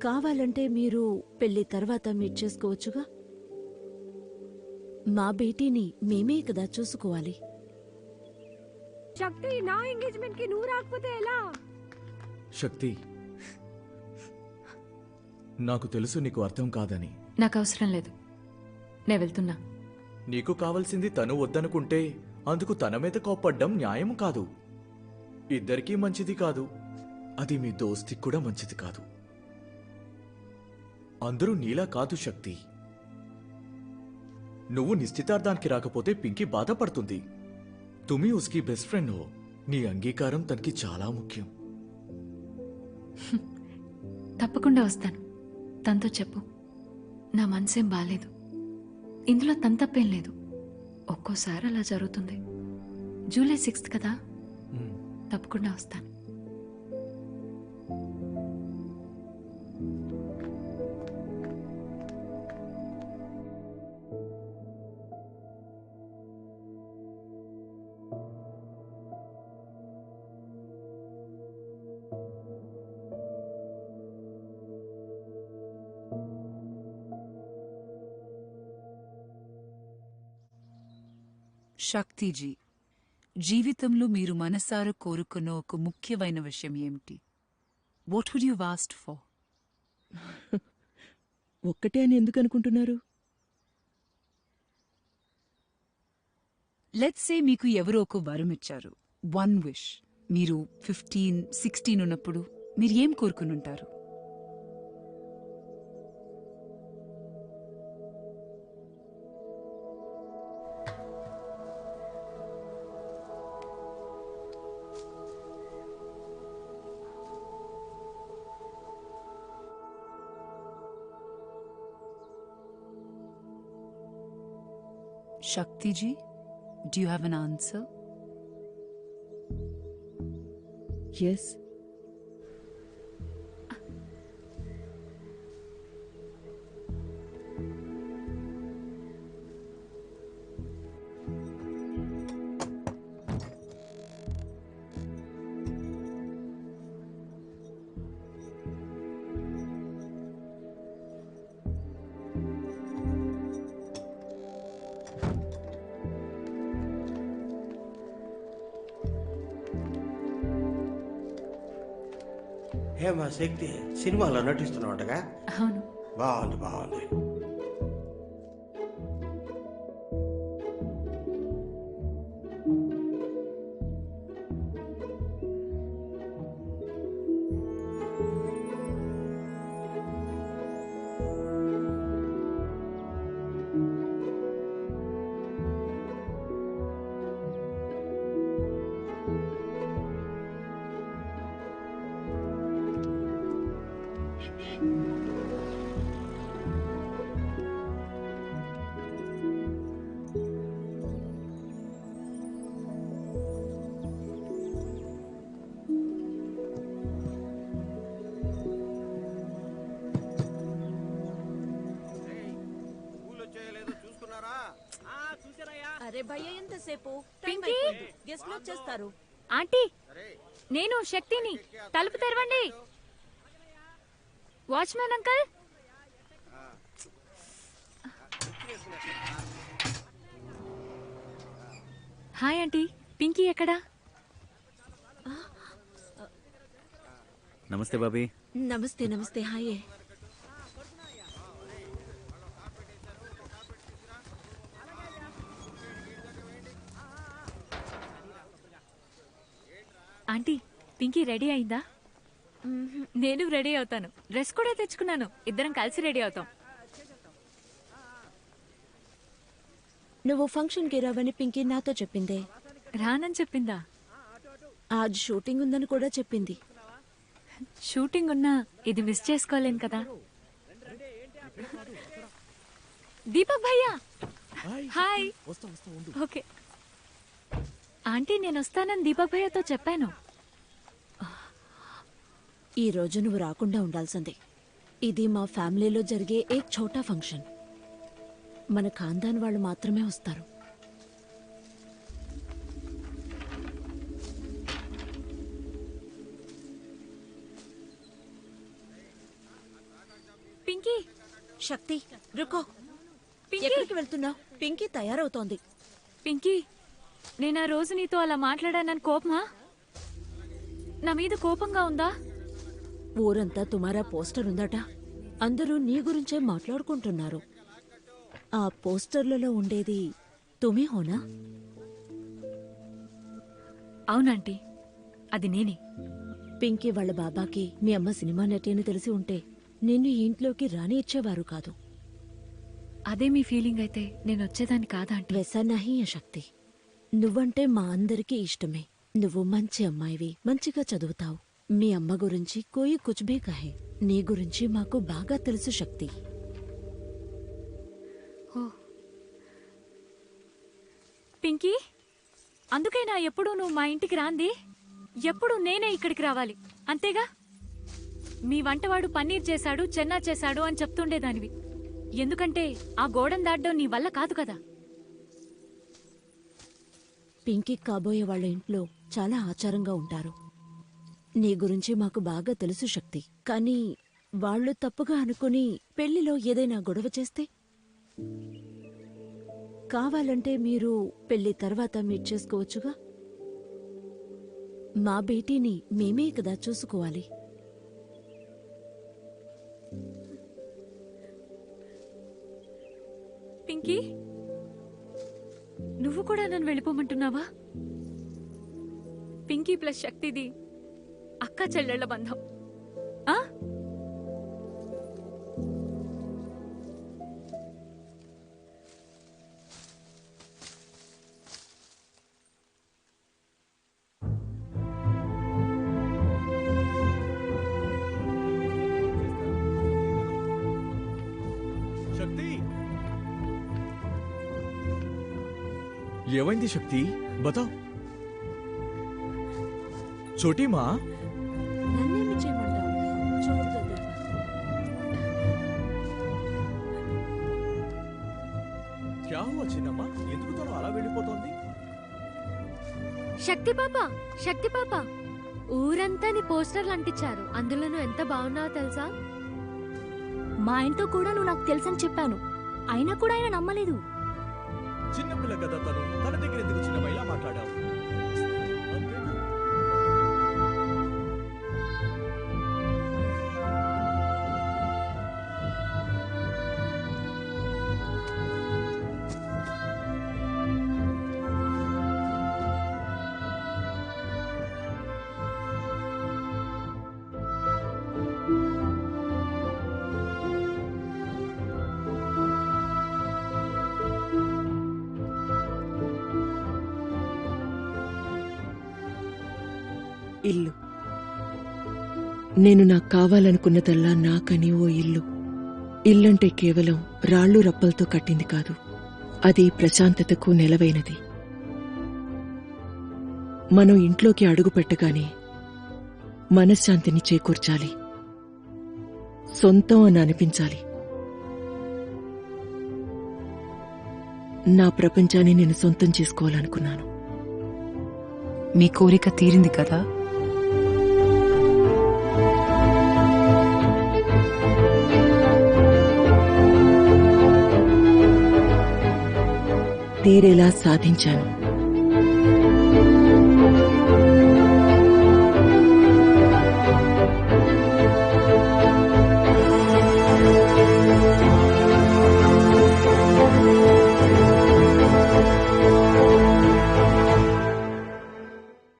కావాలంటే మీరు పెళ్లి తర్వాత మీట్ చేసుకోవచ్చుగా. మా బేటీని మేమే కదా చూసుకోవాలి. శక్తి, నా ఎంగేజ్మెంట్ కి నువ్వు రాకపోతే ఎలా? శక్తి, నాకు తెలుసు నీకు అర్థం కాదని. నాకు అవసరం లేదు, నేను వెళ్తున్నా. నీకు కావలసింది తను వద్దనుకుంటే అందుకు తన మీద కోప్పడ్డం న్యాయం కాదు. ఇద్దరికీ మంచిది కాదు, అది మీ దోస్తికి కూడా మంచిది కాదు. అందరూ నీలా కాదు శక్తి. నువ్వు నిశ్చితార్థానికి రాకపోతే పింకీ బాధపడుతుంది. తుమి ఉస్కి బెస్ట్ ఫ్రెండ్ హో. నీ అంగీకారం తనకి చాలా ముఖ్యం. తప్పకుండా వస్తాను. తనతో చెప్పు, నా మనసేం బాలేదు, ఇందులో తన తప్పేం లేదు. ఒక్కోసారి అలా జరుగుతుంది. జూలై 6th కదా, తప్పకుండా వస్తాను. శక్తిజీ, జీవితంలో మీరు మనసారా కోరుకున్న ఒక ముఖ్యమైన విషయం ఏమిటి? What would you asked for? ఒక్కటే అని ఎందుకు అనుకుంటున్నారు? లెట్స్ సే మీకు ఎవరో ఒక వరం ఇచ్చారు, 1 wish. మీరు 15, 16 ఉన్నప్పుడు మీరు ఏం కోరుకునుంటారు? Shaktiji, do you have an answer? Yes. ఏమా శక్తి, సినిమాలో నటిస్తున్నావుటగా? అవును. బాగుంది బాగుంది. అరే భయ్య, ఎంతసేపు? పింకీ! గెస్ట్ లో వచ్చేస్తారు. ఆంటీ, నేను శక్తిని. తలుపు తెరవండి. Watchman uncle. Hi aunty, Pinky ఎక్కడా? నమస్తే బాబీ. నమస్తే. నమస్తే. హాయ్. ఆంటీ, పింకీ రెడీ అయిందా? నేను రెడీ అవుతాను. డ్రెస్ కూడా తెచ్చుకున్నాను. ఇద్దరం కలిసి రెడీ అవుతాం. నువ్వు ఫంక్షన్కి రావని పింకీ నాతో చెప్పిందే. రానని చెప్పిందా? ఆజ్ షూటింగ్ ఉందని కూడా చెప్పింది. షూటింగ్ ఉన్నా ఇది మిస్ చేసుకోలేను కదా. దీపక్ భయ్యా, హాయ్. ఓకే ఆంటీ, నేను వస్తానని దీపక్ భయ్యతో చెప్పాను. ఈ రోజు నువ్వు రాకుండా ఉండాల్సింది. ఇది మా ఫ్యామిలీలో జరిగే ఏక్ ఛోటా ఫంక్షన్. మన ఖాందాన్ వాళ్ళు మాత్రమే వస్తారు. పింకీ శక్తి రుకో. పింకీ ఎక్కడికి వెళ్తున్నావు? పింకీ తయారవుతోంది. పింకీ నేను ఆ రోజు నీతో అలా మాట్లాడానని కోపమా? నా మీద కోపంగా ఉందా? ఊరంతా తుమారా పోస్టర్ ఉందట. అందరూ నీ గురించే మాట్లాడుకుంటున్నారు. ఆ పోస్టర్లలో ఉండేది తుమే హోనా? అవునంటీ, అది నేనే. పింకీ వాళ్ళ బాబాకి మీ అమ్మ సినిమా నటి అని తెలిసి ఉంటే నిన్ను ఈ ఇంట్లోకి రాని ఇచ్చేవారు కాదు. అదే మీ ఫీలింగ్ అయితే నేను వచ్చేదాన్ని కాదా ఆంటీ? వెసా నహీ ఏ శక్తి. నువ్వంటే మా అందరికీ ఇష్టమే. నువ్వు మంచి అమ్మాయివి, మంచిగా చదువుతావు. మీ అమ్మ గురించి కోయి కుచ్ భీ కహే, నీ గురించి మాకు బాగా తెలుసు శక్తి. పింకీ, అందుకైనా ఎప్పుడు నువ్వు మా ఇంటికి రాంది? ఎప్పుడు నేనే ఇక్కడికి రావాలి అంతేగా? మీ వంటవాడు పన్నీర్ చేశాడు, చెన్నా చేశాడు అని చెప్తుండేదానివి. ఎందుకంటే ఆ గోడను దాటడం నీ వల్ల కాదు కదా. పింకీ కాబోయే వాళ్ళ ఇంట్లో చాలా ఆచారంగా ఉంటారు. నీ గురించి మాకు బాగా తెలుసు శక్తి. కానీ వాళ్ళు తప్పుగా అనుకుని పెళ్లిలో ఏదైనా గొడవ చేస్తే? కావాలంటే మీరు పెళ్లి తర్వాత మీట్ చేసుకోవచ్చుగా. మా బేటీని మేమే కదా చూసుకోవాలి. పింకీ, నువ్వు కూడా నన్ను వెళ్ళిపోమంటున్నావా? పింకీ ప్లస్ శక్తిది అక్క చెల్లెళ్ల బంధం. ఆ? శక్తి, ఏమైంది శక్తి? బతా. చోటీ మా నన్నేమి చేయమంటావు? చూడదు. క్యా హువా చిన్నమ్మా? ఎందుకు తను అలా వెళ్ళిపోతోంది? శక్తి పాప, శక్తి పాప, ఊరంతా నీ పోస్టర్లు అంటించారు. అందులో నువ్వు ఎంత బాగున్నావో తెలుసా? మా ఆయనతో కూడా నువ్వు నాకు తెలుసని చెప్పాను, అయినా కూడా ఆయన నమ్మలేదు. చిన్నపిల్ల కదా తను, తన దగ్గర ఎందుకు చిన్నమ్మ ఇలా మాట్లాడావు? అంతేనా? ఇల్లు. నేను నాకు కావాలనుకున్నదల్లా నాకని ఓ ఇల్లు. ఇల్లంటే కేవలం రాళ్ళు రప్పలతో కట్టింది కాదు, అది ప్రశాంతతకు నెలవైనది. మనం ఇంట్లోకి అడుగు పెట్టగానే మనశ్శాంతిని చేకూర్చాలి, సొంతం అని అనిపించాలి. నా ప్రపంచాన్ని నేను సొంతం చేసుకోవాలనుకున్నాను. మీ కోరిక తీరింది కదా? తీరేలా సాధించాను.